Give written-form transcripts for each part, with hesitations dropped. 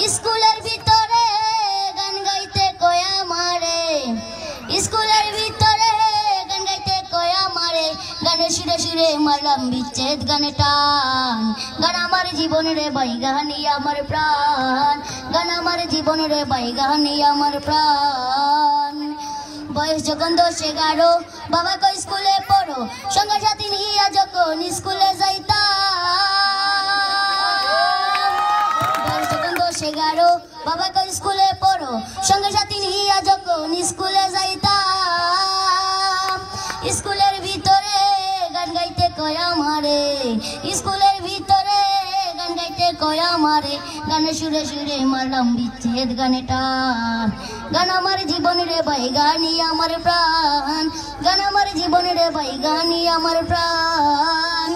স্কুলের ভিতরে গান গাইতে কয়া মারে, স্কুলের ভিতরে গান গাইতে কয়া মারে, গানের সুরে সুরে মারলাম বিচ্ছেদ গানে টান। গান আমার জীবনের ভাই, গানি আমার প্রাণ, গান আমার জীবনের ভাই, গানি আমার প্রাণ। বয়স যখন 10-11, বাবা কই স্কুলে পড়ো, সঙ্গে সাথী নিয়া যখন স্কুলে যাইতাম। বয়স যখন 10-11, বাবা কই স্কুলে পড়ো, সঙ্গে সাথী নিয়া যখন স্কুলে যাইতাম। স্কুলের ভিতরে গান গাইতে কয়া মারে, স্কুলের ভিতরে গান গাইতে কয়া মারে, গানে সুরে সুরে মারলাম বিচ্ছেদ গানে টান। গান আমার জীবনের ভাই, গানি আমার প্রাণ, গান আমার জীবনের ভাই, গানি আমার প্রাণ।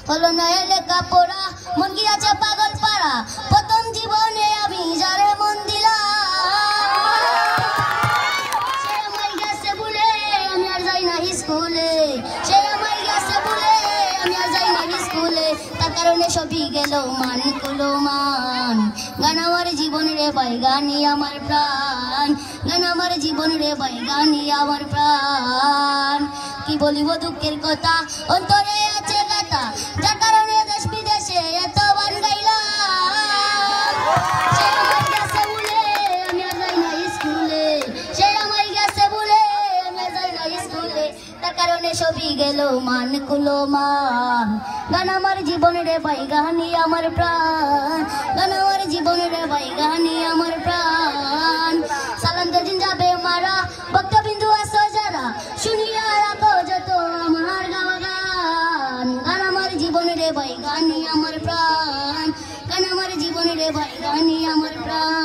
হলো নয় লেখাপড়া, মন গিয়াছে পাগল পাড়া, প্রথম জীবনে আমি যারে মন দিলাম। সে আমায় গেছে বলে আমি আর যাই না স্কুলে, সে আমায় গেছে বলে আমি আর যাই না স্কুলে, তার কারণে সবই গেল মান কুলো মান। গান আমার জীবনের ভাই, গানি আমার প্রাণ, গান আমার জীবনের ভাই, গানি আমার প্রাণ। কি বলিব দুঃখের কথা, অন্তরে আছে গাথা, যার কারণে দেশ বিদেশে এত গান গাইলাম। সে আমায় গেছে বলে আমি আর যাই না স্কুলে, সে আমায় গেছে বলে আমি আর যাই না স্কুলে, তার কারণে সবই গেল মান কুলো মান। গান আমার জীবনের ভাই, গানি আমার প্রাণ, গান আমার জীবনের ভাই, গানি আমার প্রাণ। সালাম যেদিন যাবে মারা, ভক্তবিন্দু আসো যারা, শুনিয়া রাখো যত আমার গাওয়া গান। গান আমার জীবনের ভাই, গানি আমার প্রাণ, গান আমার জীবনের ভাই, গানি আমার প্রাণ।